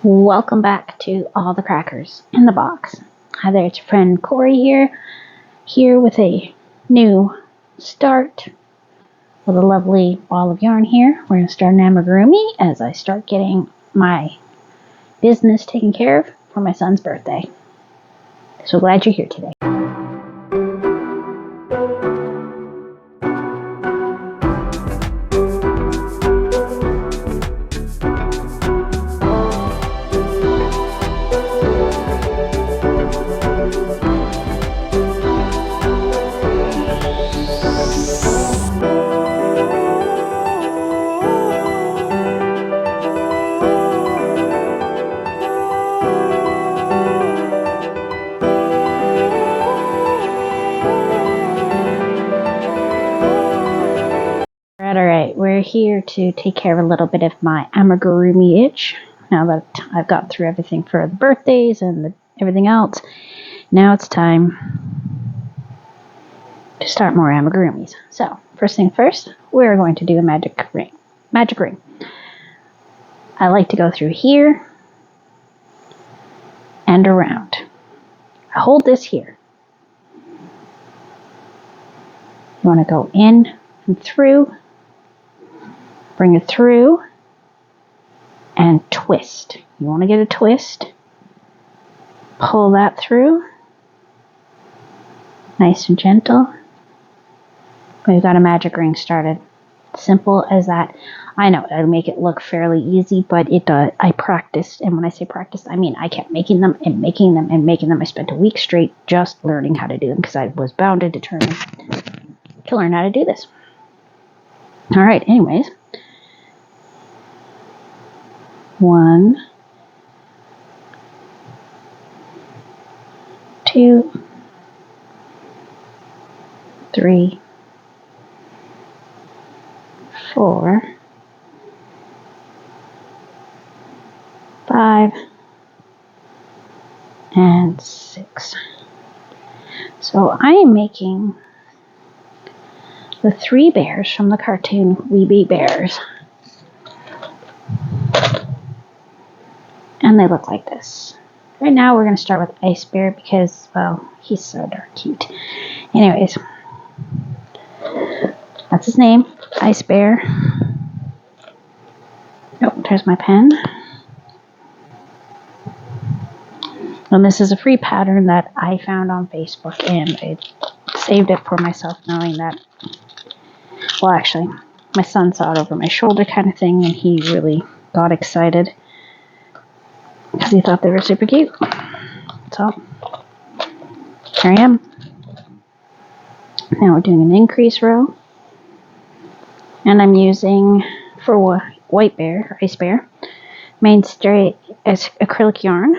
Welcome back to All the Crackers in the Box. Hi there, it's your friend Corey here with a new start with a lovely ball of yarn here. We're going to start an amigurumi as I start getting my business taken care of for my son's birthday. So glad you're here today. Alright, we're here to take care of a little bit of my amigurumi itch. Now that I've got through everything for the birthdays and everything else, now it's time to start more amigurumis. So, first thing first, we're going to do a magic ring. I like to go through here and around. I hold this here. You want to go in and through, bring it through, and twist. You want to get a twist. Pull that through. Nice and gentle. We've got a magic ring started. Simple as that. I know it'll make it look fairly easy, but it does. I practiced, and when I say practiced, I mean I kept making them and making them and making them. I spent a week straight just learning how to do them because I was bound and determined to learn how to do this. All right, anyways. 1, 2, 3, 4, 5, and 6. So I am making the 3 bears from the cartoon We Be Bears. And they look like this. Right now we're going to start with Ice Bear because, well, he's so darn cute. Anyways, that's his name, Ice Bear. Oh, there's my pen. And this is a free pattern that I found on Facebook, and I saved it for myself knowing that, well, actually, my son saw it over my shoulder kind of thing, and he really got excited because he thought they were super cute. So, here I am. Now we're doing an increase row. And I'm using, for white bear, Ice Bear, Mainstays acrylic yarn.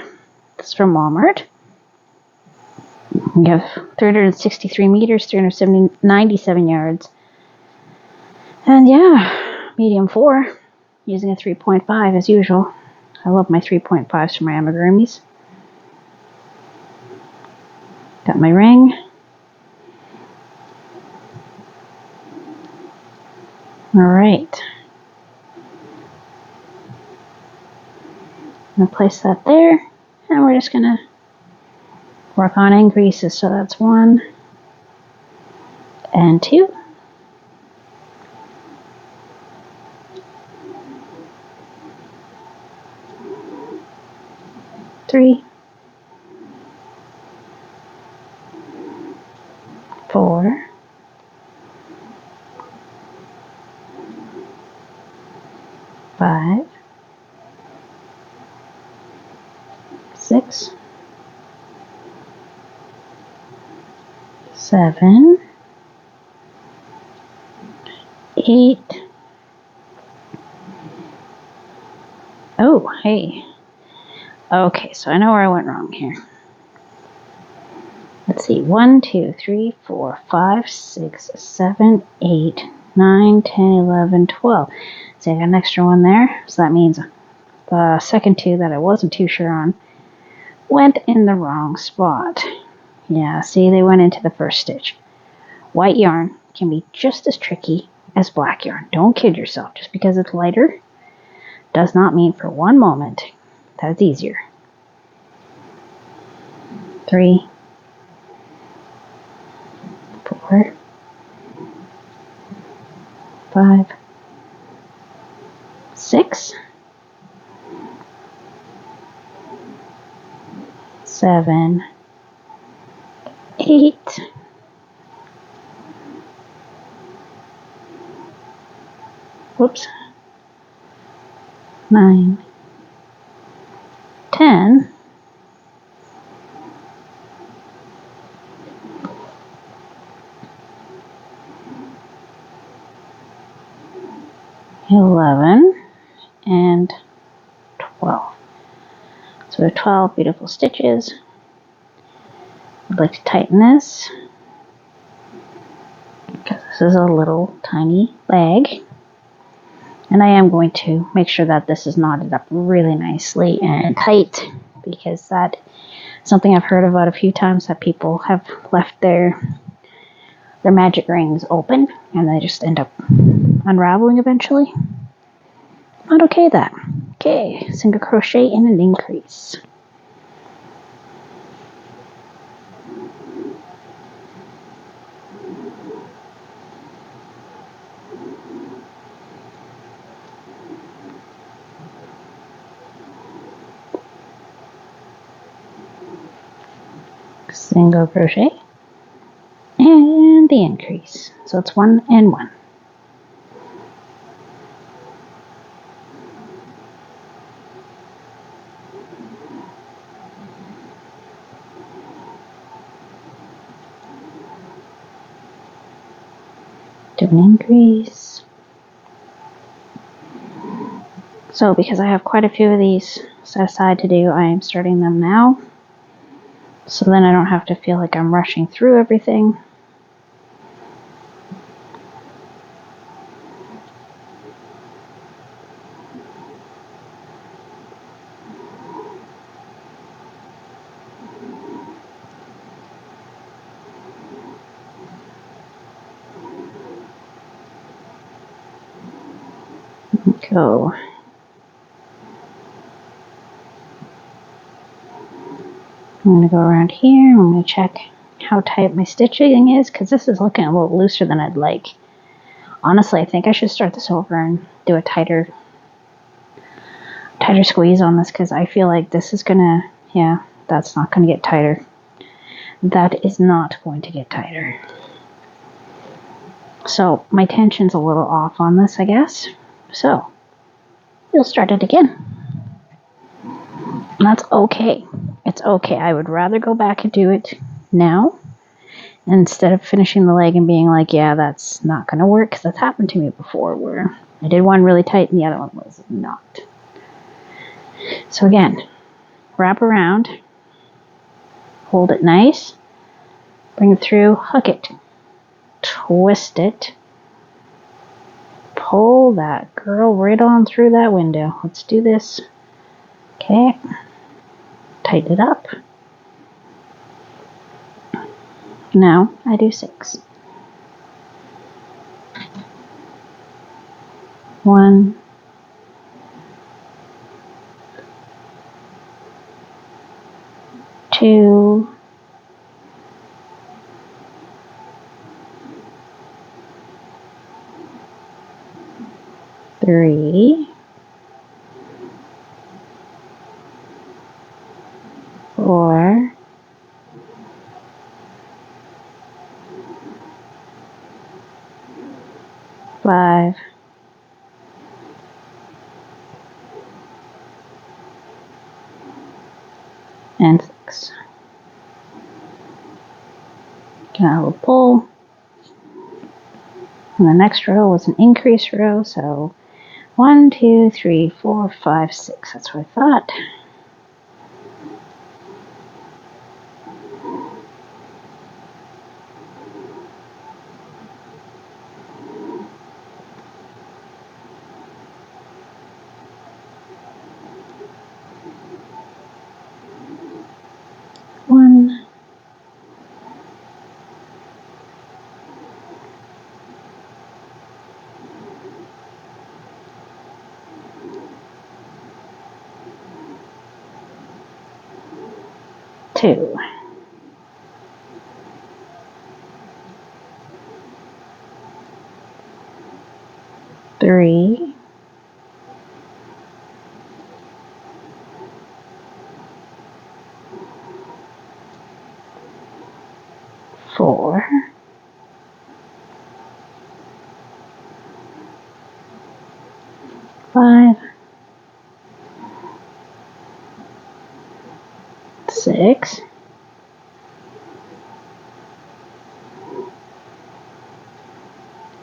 This is from Walmart. We have 363 meters, 397 yards. And yeah, medium 4, using a 3.5 as usual. I love my 3.5s for my amigurumis. Got my ring. Alright. I'm going to place that there. And we're just going to work on increases. So that's 1 and 2. 3, 4, 5, 6, 7, 8. Oh, hey. Okay, so I know where I went wrong here. Let's see. 1, 2, 3, 4, 5, 6, 7, 8, 9, 10, 11, 12. See, I got an extra one there. So that means the second 2 that I wasn't too sure on went in the wrong spot. Yeah, see, they went into the first stitch. White yarn can be just as tricky as black yarn. Don't kid yourself. Just because it's lighter does not mean for one moment That's easier. 3, 4, 5, 6, 7, 8, 9, 10, 11, and 12. So we have 12 beautiful stitches. I'd like to tighten this because this is a little tiny leg. And I am going to make sure that this is knotted up really nicely and tight, because that is something I've heard about a few times, that people have left their magic rings open and they just end up unraveling eventually. Not okay that. Okay, single crochet in an increase. Single crochet and the increase. So it's 1 and 1. Do an increase. So because I have quite a few of these set aside to do, I am starting them now. So then I don't have to feel like I'm rushing through everything. Go. I'm going to go around here. I'm going to check how tight my stitching is, because this is looking a little looser than I'd like. Honestly, I think I should start this over and do a tighter squeeze on this, because I feel like this is going to, yeah, that's not going to get tighter. That is not going to get tighter. So my tension's a little off on this, I guess. So we'll start it again. And that's okay. It's okay. I would rather go back and do it now instead of finishing the leg and being like, yeah, that's not going to work, because that's happened to me before where I did one really tight and the other one was not. So again, wrap around, hold it nice, bring it through, hook it, twist it, pull that girl right on through that window. Let's do this. Okay, tighten it up. Now I do 6. 1, 2, 3, 4, 5, and 6. Now we'll pull. And the next row was an increase row, so 1, 2, 3, 4, 5, 6. That's what I thought. One, 2, 3, 4, 5, 6,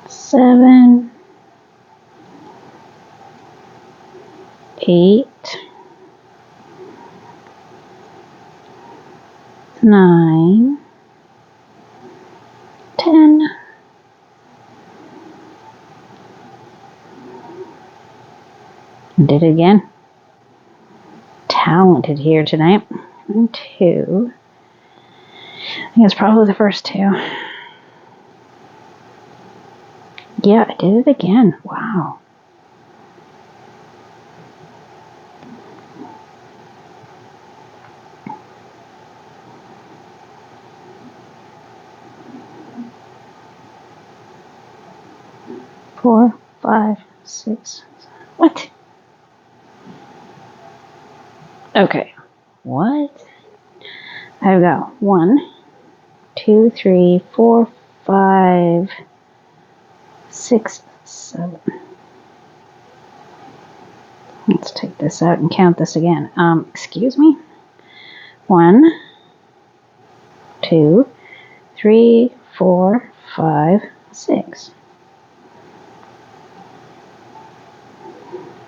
7, 8, 9, 10. Did it again. Talented here tonight. And 2. I think it's probably the first 2. Yeah, I did it again. Wow. Four, 5, 6. What? Okay. What? I've got 1, 2, 3, 4, 5, 6, 7. Let's take this out and count this again. Excuse me? 1, 2, 3, 4, 5, 6.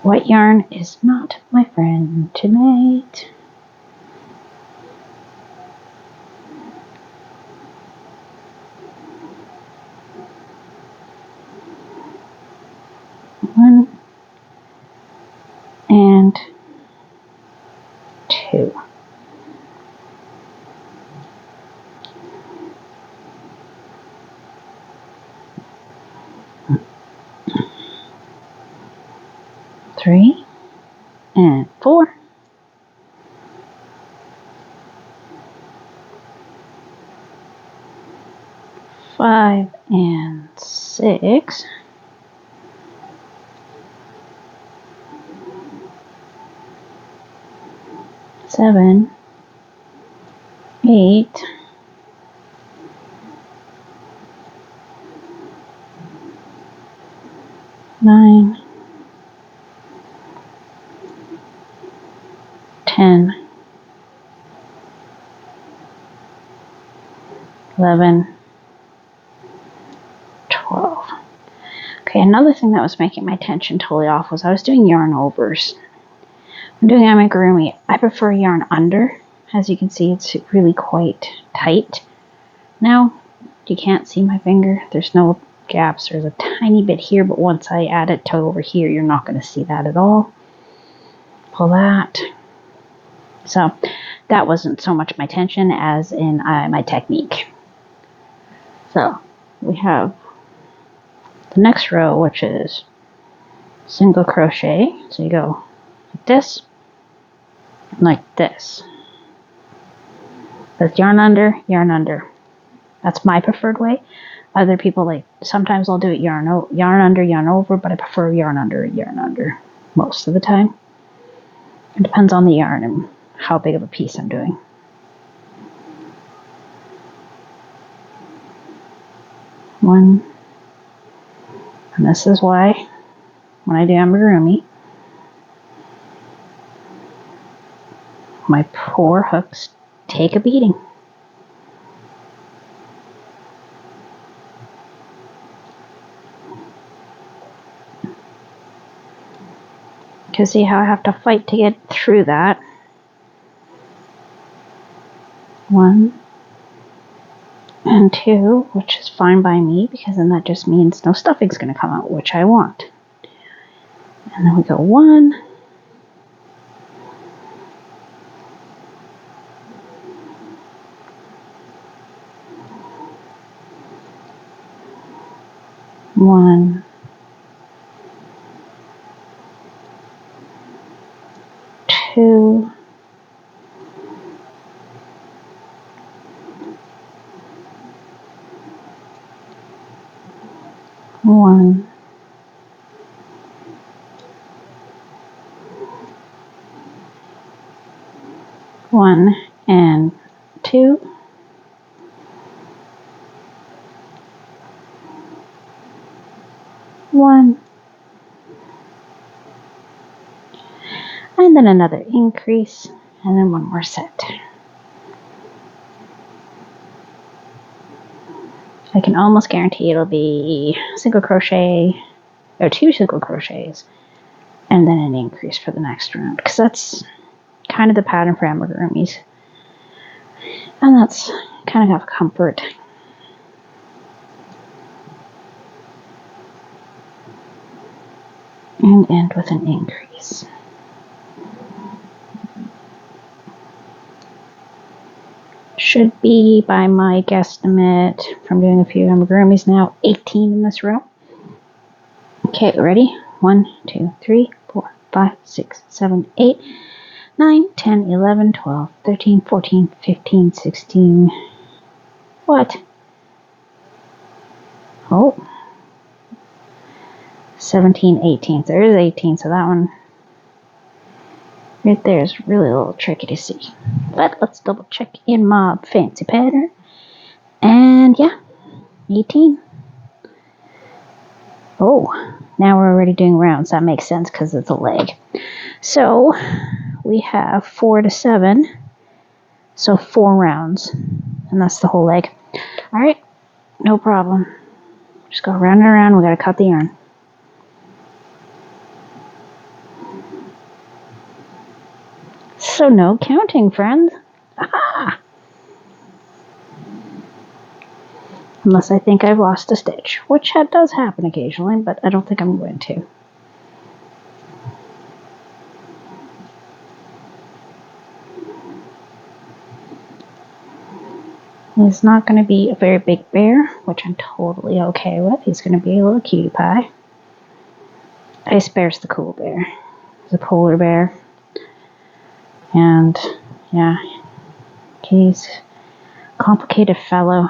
White yarn is not my friend tonight. One and 2. Three and 4. 5 and 6. 7, 8, 9, 10, 11, 12. Okay, another thing that was making my attention totally off was I was doing yarn overs. I'm doing amigurumi. I prefer yarn under. As you can see, it's really quite tight. Now, you can't see my finger. There's no gaps. There's a tiny bit here, but once I add it to over here, you're not going to see that at all. Pull that. So that wasn't so much my tension as in my technique. So we have the next row, which is single crochet. So you go like this, and like this. That's yarn under, yarn under. That's my preferred way. Other people sometimes I'll do it yarn under, yarn over, but I prefer yarn under most of the time. It depends on the yarn and how big of a piece I'm doing. One. And this is why when I do amigurumi, my poor hooks take a beating. Because see how I have to fight to get through that. 1 and 2, which is fine by me because then that just means no stuffing's going to come out, which I want. And then we go 1, 1, 2, 1 and 2. 1. And then another increase, and then one more set. I can almost guarantee it'll be single crochet, or 2 single crochets, and then an increase for the next round, because that's kind of the pattern for amigurumis, and that's kind of comfort. And end with an increase. Should be, by my guesstimate, from doing a few amigurumis now, 18 in this row. Okay, ready? 1, 2, 3, 4, 5, 6, 7, 8, 9, 10, 11, 12, 13, 14, 15, 16. What? Oh. 17, 18. There is 18, so that one right there is really a little tricky to see. But let's double check in my fancy pattern. And yeah, 18. Oh, now we're already doing rounds. That makes sense because it's a leg. So we have 4 to 7. So 4 rounds. And that's the whole leg. Alright, no problem. Just go round and around. We gotta cut the yarn. So no counting, friends. Aha! Unless I think I've lost a stitch, which does happen occasionally, but I don't think I'm going to. He's not going to be a very big bear, which I'm totally okay with. He's going to be a little cutie pie. Ice Bear's the cool bear. He's a polar bear. And, yeah, he's a complicated fellow.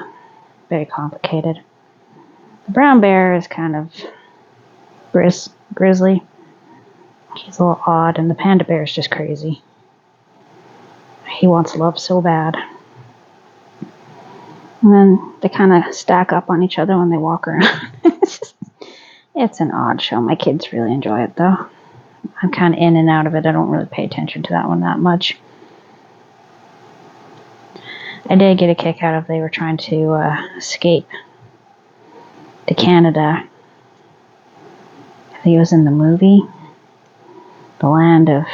Very complicated. The brown bear is kind of grizzly. He's a little odd, and the panda bear is just crazy. He wants love so bad. And then they kind of stack up on each other when they walk around. It's an odd show. My kids really enjoy it, though. I'm kind of in and out of it. I don't really pay attention to that one that much. I did get a kick out of they were trying to escape to Canada. I think it was in the movie. The land of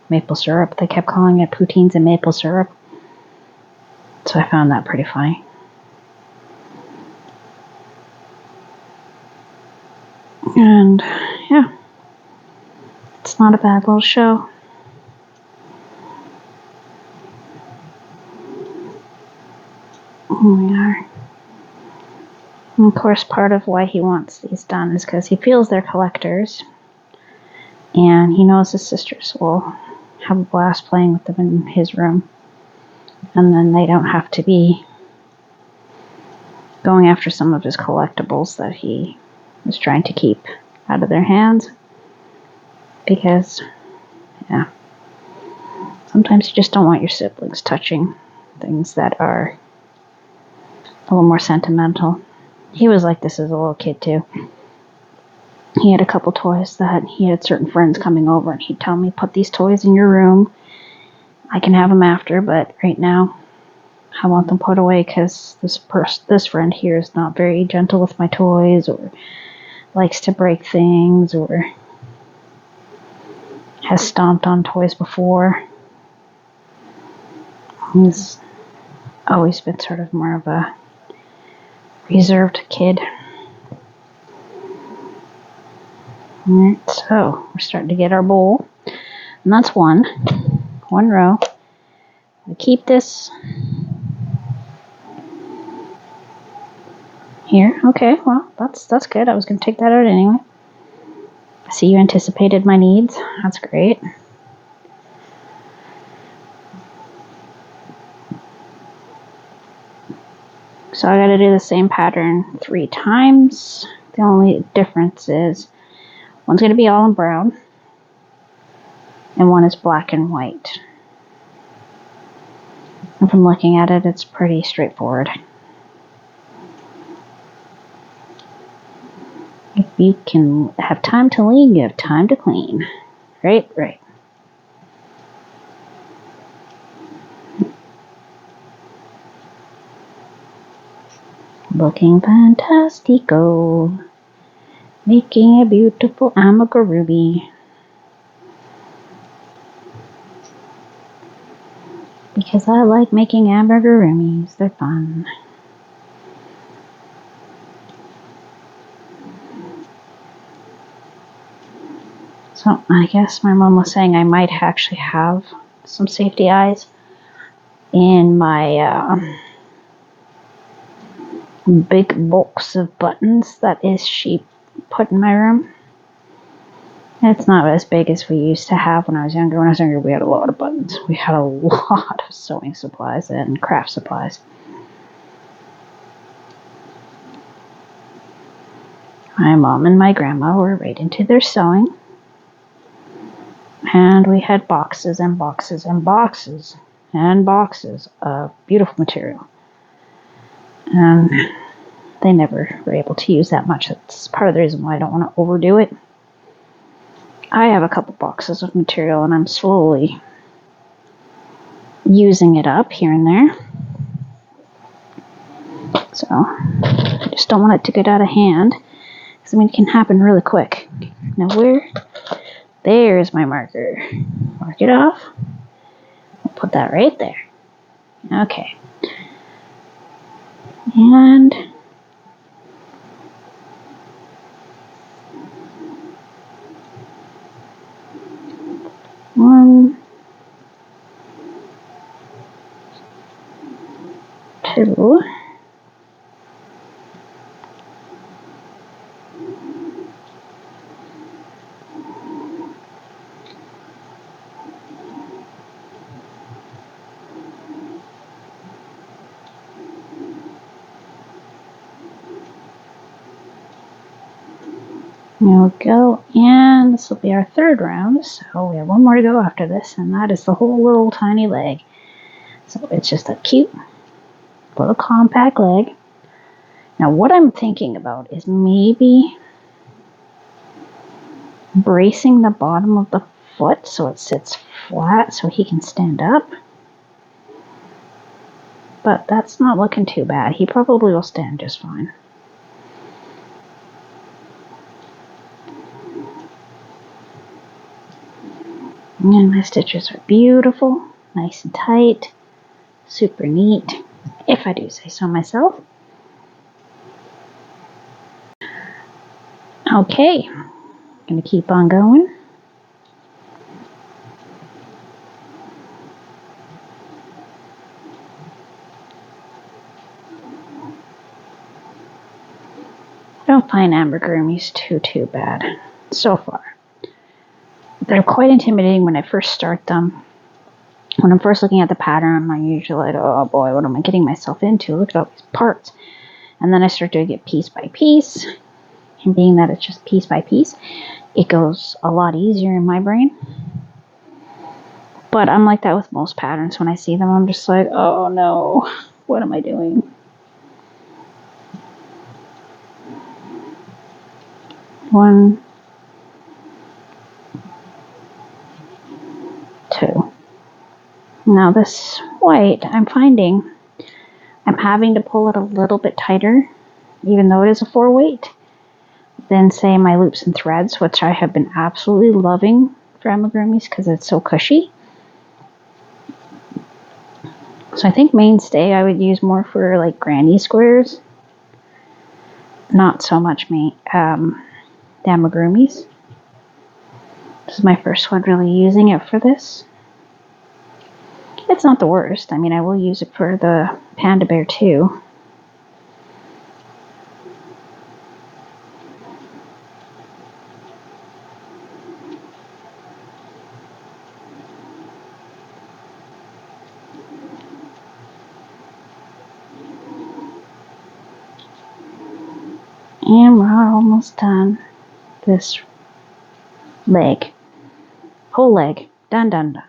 maple syrup. They kept calling it poutines and maple syrup. So I found that pretty funny. And yeah, it's not a bad little show. Here we are. And of course, part of why he wants these done is because he feels they're collectors. And he knows his sisters will have a blast playing with them in his room. And then they don't have to be going after some of his collectibles that he was trying to keep out of their hands. Because, yeah, sometimes you just don't want your siblings touching things that are a little more sentimental. He was like this as a little kid, too. He had a couple toys that he had certain friends coming over, and he'd tell me, put these toys in your room. I can have them after, but right now I want them put away because this friend here is not very gentle with my toys, or likes to break things, or has stomped on toys before. He's always been sort of more of a reserved kid. Alright, so we're starting to get our bowl. And that's one row. I keep this here. Okay, well, that's good. I was going to take that out anyway. I see you anticipated my needs. That's great. So I got to do the same pattern 3 times. The only difference is one's going to be all in brown, and one is black and white. And from looking at it, it's pretty straightforward. If you can have time to lean, you have time to clean. Right, right. Looking fantastico. Making a beautiful amigurumi. Because I like making amigurumis. They're fun. So I guess my mom was saying I might actually have some safety eyes in my big box of buttons that she put in my room. It's not as big as we used to have when I was younger. When I was younger, we had a lot of buttons. We had a lot of sewing supplies and craft supplies. My mom and my grandma were right into their sewing. And we had boxes and boxes and boxes and boxes of beautiful material. And they never were able to use that much. That's part of the reason why I don't want to overdo it. I have a couple boxes of material and I'm slowly using it up here and there. So I just don't want it to get out of hand. Because it can happen really quick. Now there's my marker. Mark it off. I'll put that right there. Okay. And one, two. There we go, and this will be our third round, so we have one more to go after this, and that is the whole little tiny leg. So it's just a cute little compact leg. Now what I'm thinking about is maybe bracing the bottom of the foot so it sits flat so he can stand up. But that's not looking too bad. He probably will stand just fine. And my stitches are beautiful, nice and tight, super neat, if I do say so myself. Okay, gonna keep on going. I don't find amigurumis too bad so far. They're quite intimidating when I first start them. When I'm first looking at the pattern, I'm usually like, oh boy, what am I getting myself into? Look at all these parts. And then I start doing it piece by piece. And being that it's just piece by piece, it goes a lot easier in my brain. But I'm like that with most patterns. When I see them, I'm just like, oh no, what am I doing? One, two. Now this white, I'm finding I'm having to pull it a little bit tighter, even though it is a 4-weight, than say my loops and threads, which I have been absolutely loving for amigurumis because it's so cushy. So I think Mainstay I would use more for like granny squares, not so much the amigurumis. This is my first one really using it for this. It's not the worst. I mean, I will use it for the panda bear too. And we're almost done. This leg. Whole leg. Done, done, done.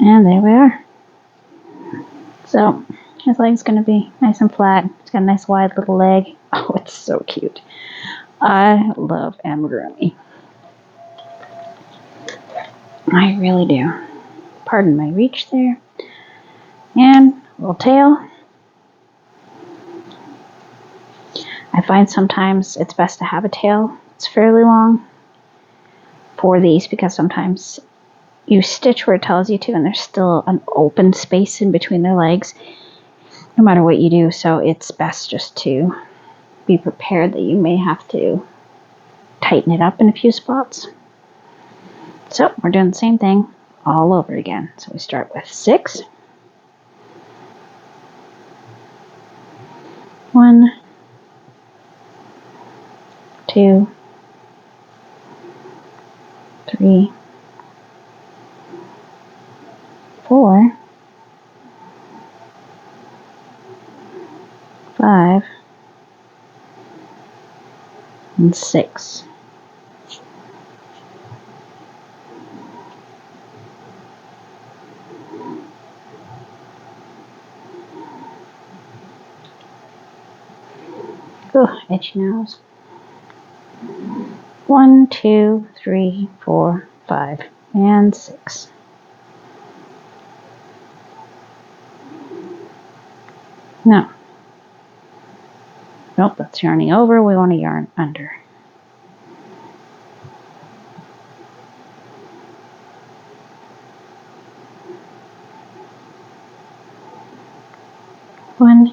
And there we are. So his leg's going to be nice and flat. It's got a nice wide little leg. Oh, it's so cute. I love amigurumi. I really do. Pardon my reach there. And a little tail. I find sometimes it's best to have a tail. It's fairly long for these because sometimes you stitch where it tells you to and there's still an open space in between their legs no matter what you do. So it's best just to be prepared that you may have to tighten it up in a few spots. So we're doing the same thing all over again. So we start with 6. 1, 2, 3, 4, 5, and 6. Oh, itchy nose. 1, 2, 3, 4, 5, and 6. No. Nope, that's yarning over. We want to yarn under. One.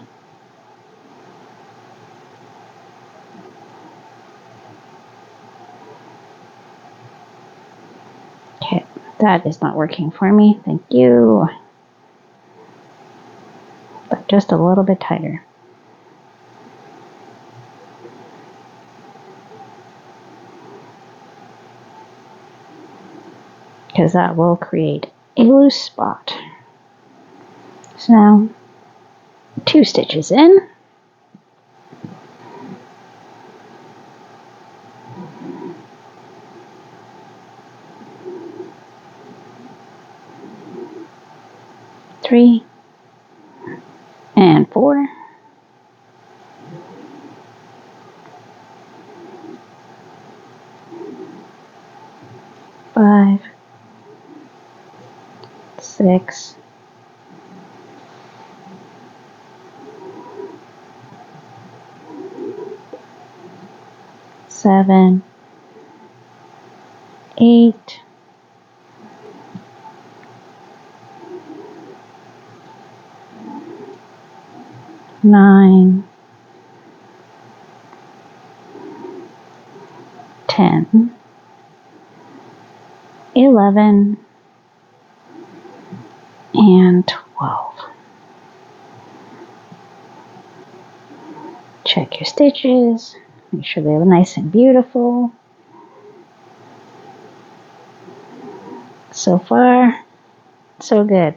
Okay, that is not working for me. Thank you. But just a little bit tighter. Because that will create a loose spot. So now 2 stitches in. Three and 4. 5, 6, 7, 8, 9, 10, 11, and 12. Check your stitches. Make sure they look nice and beautiful. So far, so good.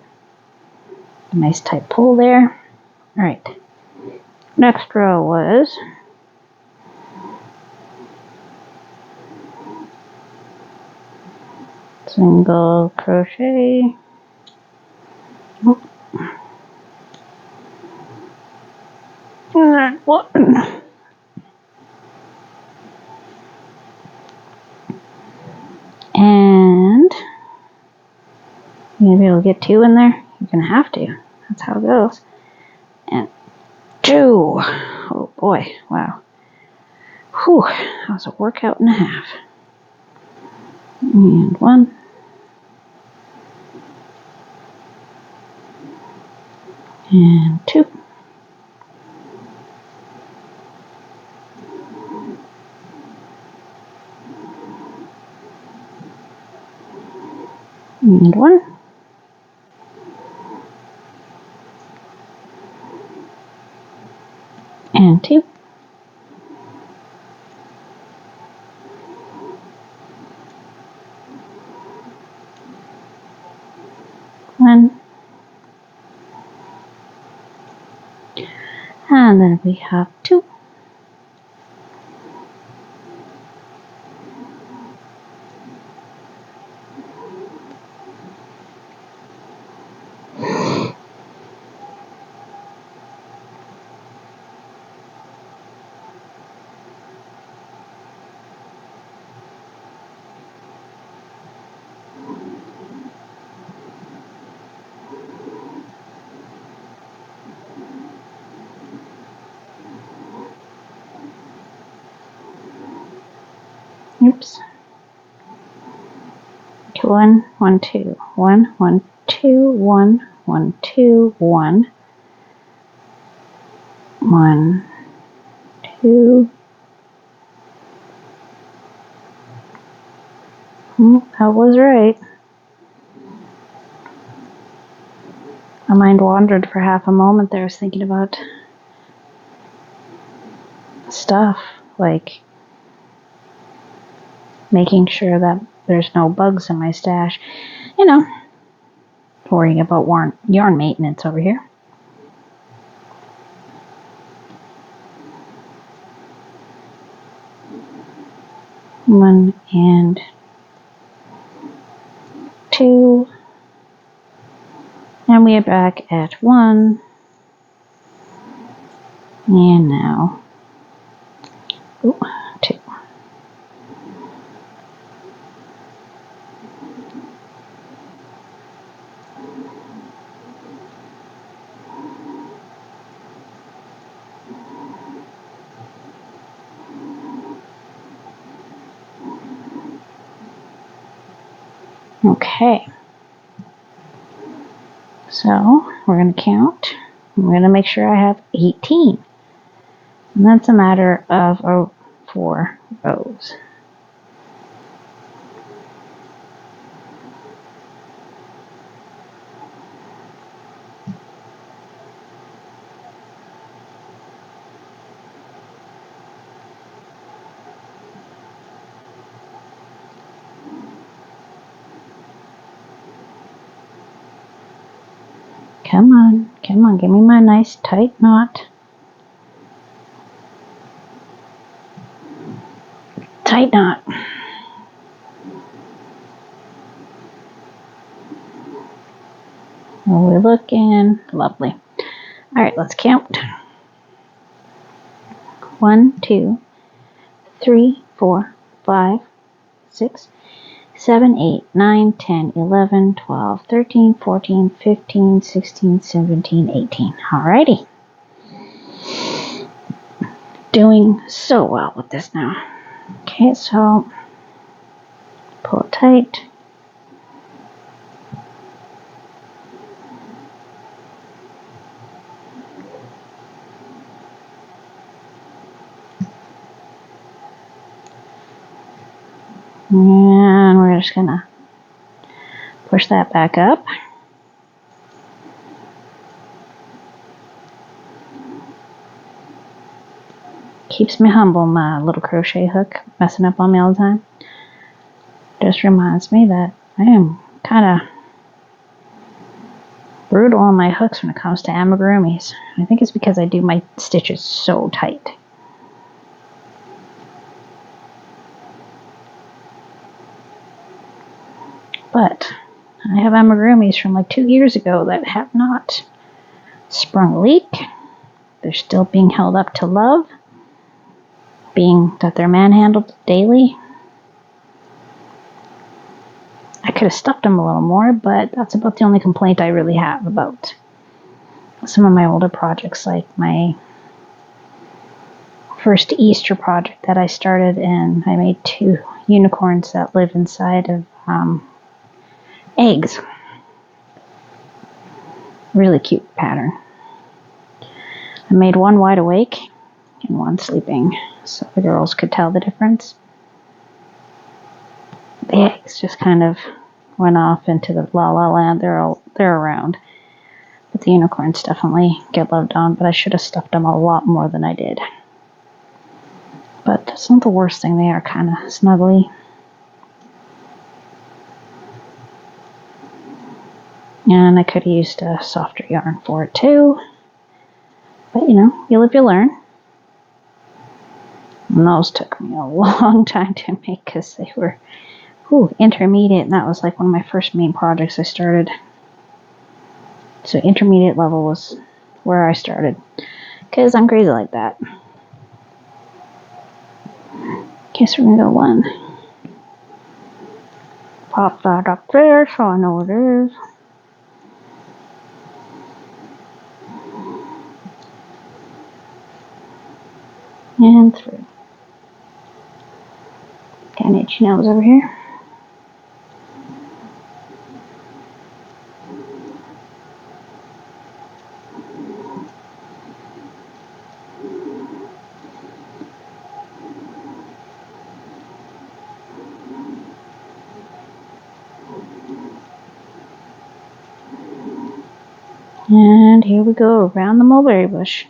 A nice tight pull there. All right. Next row was single crochet. What? And maybe we'll get 2 in there. You're gonna have to. That's how it goes. And 2. Oh boy! Wow. Whew. That was a workout and a half. And 1. And 2. And 1. And 2. One. And then we have 2. Oops. 1, 1, 2, 1, 1, 2, 1, 1, 2, 1, 1, 2. I was right. My mind wandered for half a moment there. I was thinking about stuff like making sure that there's no bugs in my stash. You know, worrying about yarn maintenance over here. One and 2. And we are back at 1. And now 2. Okay. So we're going to count. We're going to make sure I have 18. And that's a matter of 4 rows. Come on, come on, give me my nice tight knot. Tight knot. We're looking lovely. All right, let's count. 1, 2, 3, 4, 5, 6, 7, 8, 9, 10, 11, 12, 13, 14, 15, 16, 17, 18. Alrighty. Doing so well with this now. Okay, so pull it tight. And we're just gonna push that back up. Keeps me humble, my little crochet hook messing up on me all the time. Just reminds me that I am kind of brutal on my hooks when it comes to amigurumis. I think it's because I do my stitches so tight. But I have amigurumis from like 2 years ago that have not sprung a leak. They're still being held up to love, being that they're manhandled daily. I could have stuffed them a little more, but that's about the only complaint I really have about some of my older projects, like my first Easter project that I started, and I made 2 unicorns that live inside of eggs. Really cute pattern. I made one wide awake and one sleeping, so the girls could tell the difference. The eggs just kind of went off into the la la land. They're around, but the unicorns definitely get loved on. But I should have stuffed them a lot more than I did. But that's not the worst thing. They are kind of snuggly. And I could have used a softer yarn for it too. But you know, you live, you learn. And those took me a long time to make because they were intermediate, and that was like one of my first main projects I started. So intermediate level was where I started because I'm crazy like that. Okay, so we're gonna go 1. Pop that up there so I know what it is. And 3. Okay. an itchy nose over here. And here we go, around the mulberry bush.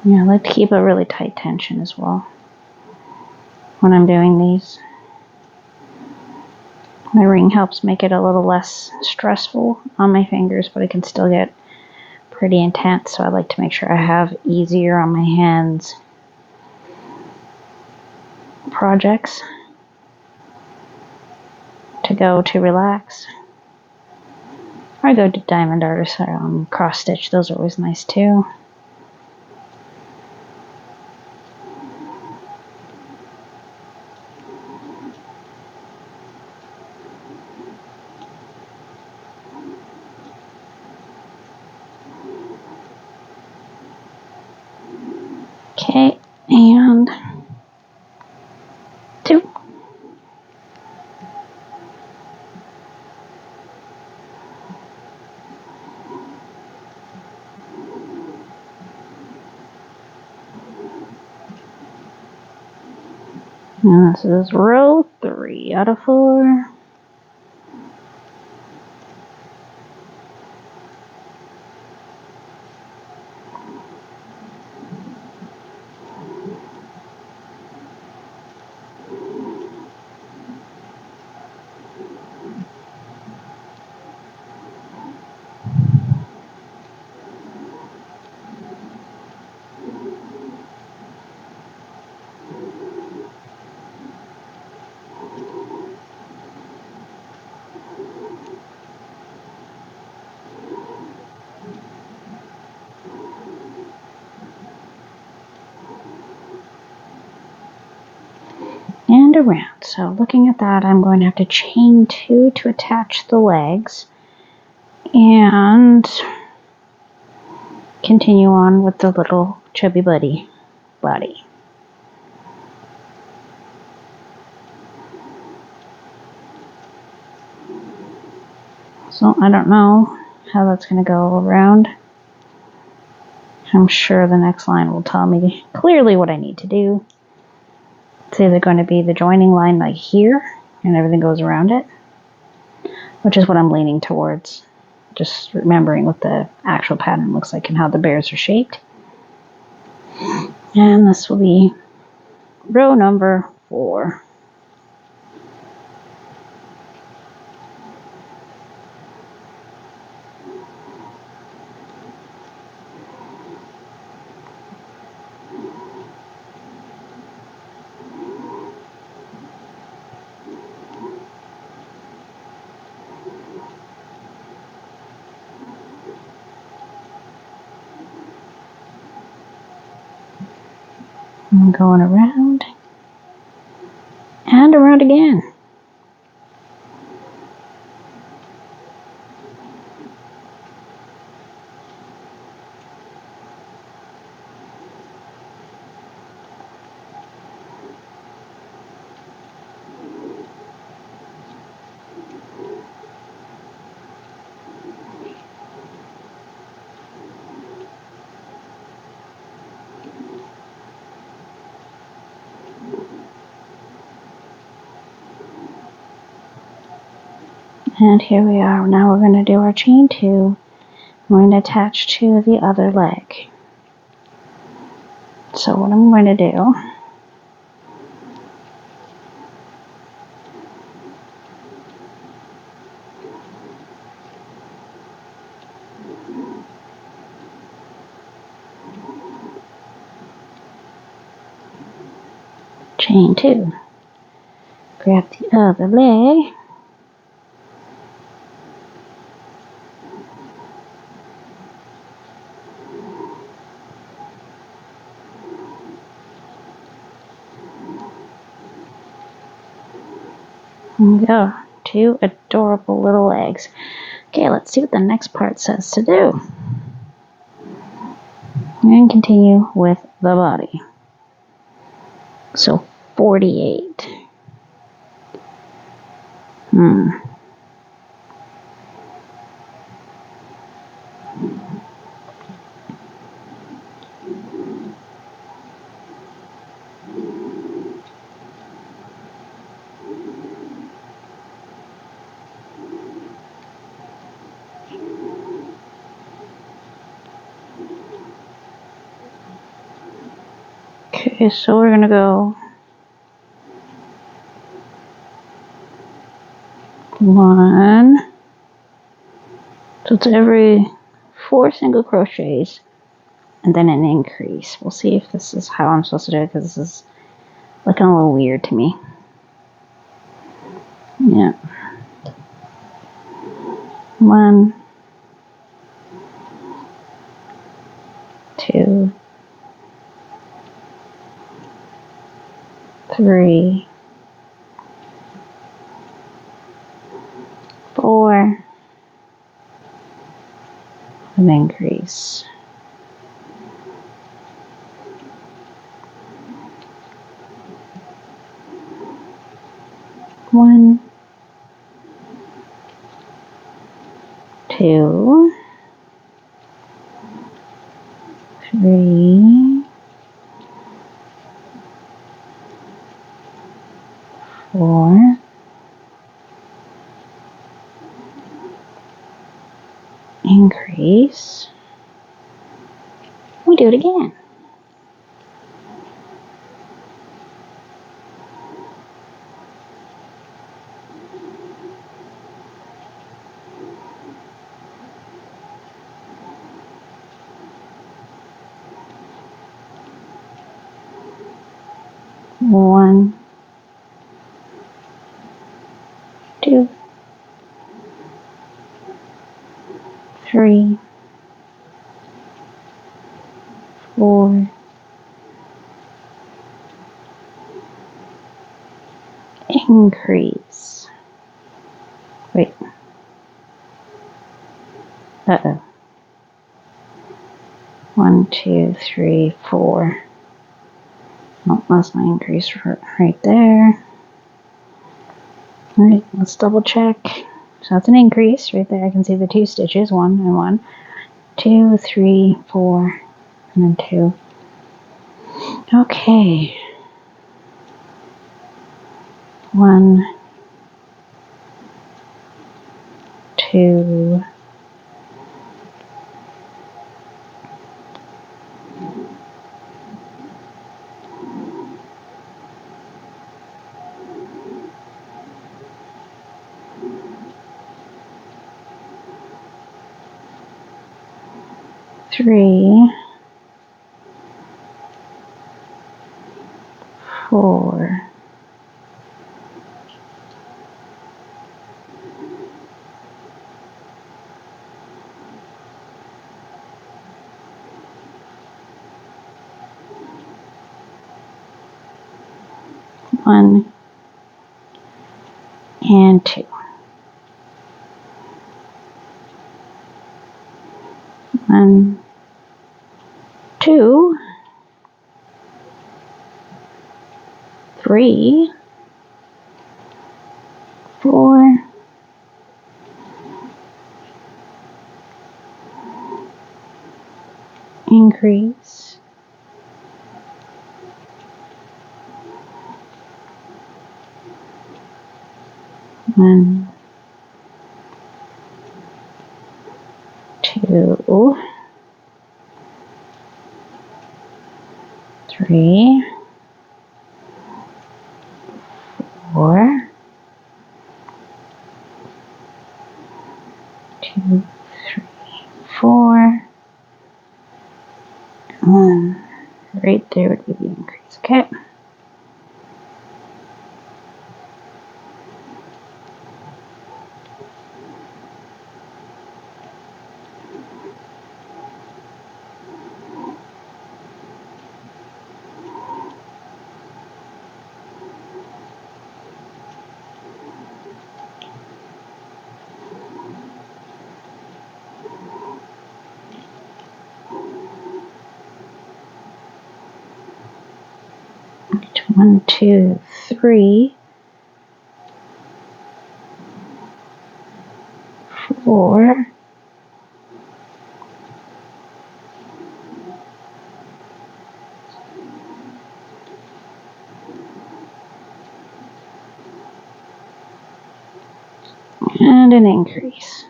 Yeah, I like to keep a really tight tension as well when I'm doing these. My ring helps make it a little less stressful on my fingers, but it can still get pretty intense, so I like to make sure I have easier on my hands projects to go to relax. Or I go to diamond artist or cross stitch, those are always nice too. Okay, and 2. And this is row 3 out of 4. And around. So looking at that, I'm going to have to chain 2 to attach the legs and continue on with the little chubby buddy body. So I don't know how that's going to go around. I'm sure the next line will tell me clearly what I need to do. It's either going to be the joining line like here and everything goes around it, which is what I'm leaning towards. Just remembering what the actual pattern looks like and how the bears are shaped. And this will be row number 4. I'm going around and around again. And here we are. Now we're going to do our chain 2. I'm going to attach to the other leg. So what I'm going to do, chain 2. Grab the other leg. There we go. 2 adorable little legs. Okay, let's see what the next part says to do. And continue with the body. So 48. Okay, so we're gonna go 1. So it's every 4 single crochets and then an increase. We'll see if this is how I'm supposed to do it because this is looking a little weird to me. Yeah. 1, 2, 3, 4, an increase. 1, 2, 3, 4, increase. We do it again. 1, 2, 3, 4, increase. Wait. Uh-oh. 1, 2, 3, 4. Oh, that's my increase right there. Alright, let's double check. So that's an increase right there. I can see the 2 stitches, 1 and 1, 2, 3, 4, and then 2. Okay. 1, 2, 3, 4, 1, and 2. 1, 2, 3, 4, increase. 1, 2, 3, 4, 2, 3, 4. Right there would be the increase. Okay. 1, 2, 3, 4, and an increase.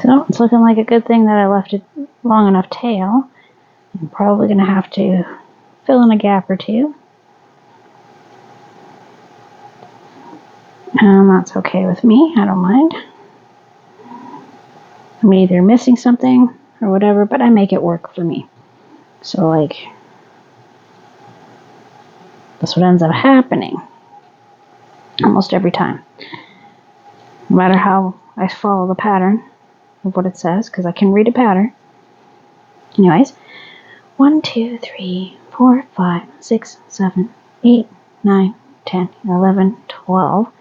So it's looking like a good thing that I left a long enough tail. I'm probably going to have to fill in a gap or two. And that's okay with me. I don't mind. I'm either missing something or whatever, but I make it work for me. So, like, that's what ends up happening almost every time. No matter how I follow the pattern of what it says, because I can read a pattern. Anyways, 1, 2, 3, 4, 5, 6, 7, 8, 9, 10, 11, 12,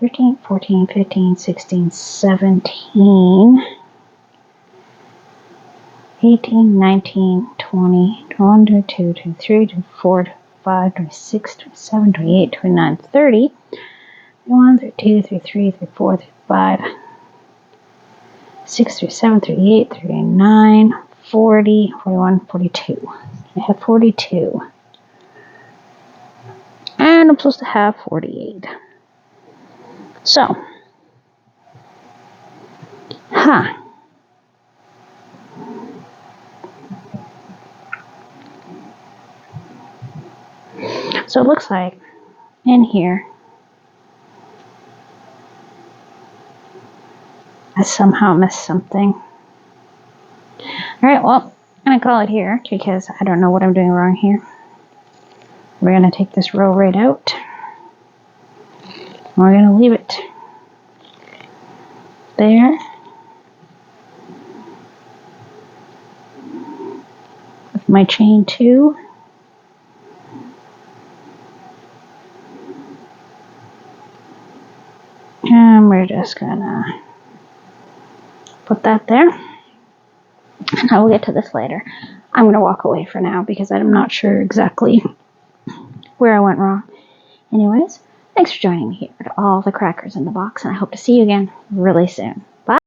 13, 14, 15, 16, 17, 18, 19, 20, 21, 22, 23, 24, 25, 26, 27, 28, 29, 30, 31, 32, 33, 34, 35, 6, 37, 38, 39, 40, 41, 42. I have 42. And I'm supposed to have 48. So, So it looks like in here, I somehow missed something. Alright, well, I'm going to call it here because I don't know what I'm doing wrong here. We're going to take this row right out. We're going to leave it there. With my chain 2. And we're just going to put that there. And I will get to this later. I'm going to walk away for now because I'm not sure exactly where I went wrong. Anyways, thanks for joining me here at All the Crackers in the Box, and I hope to see you again really soon.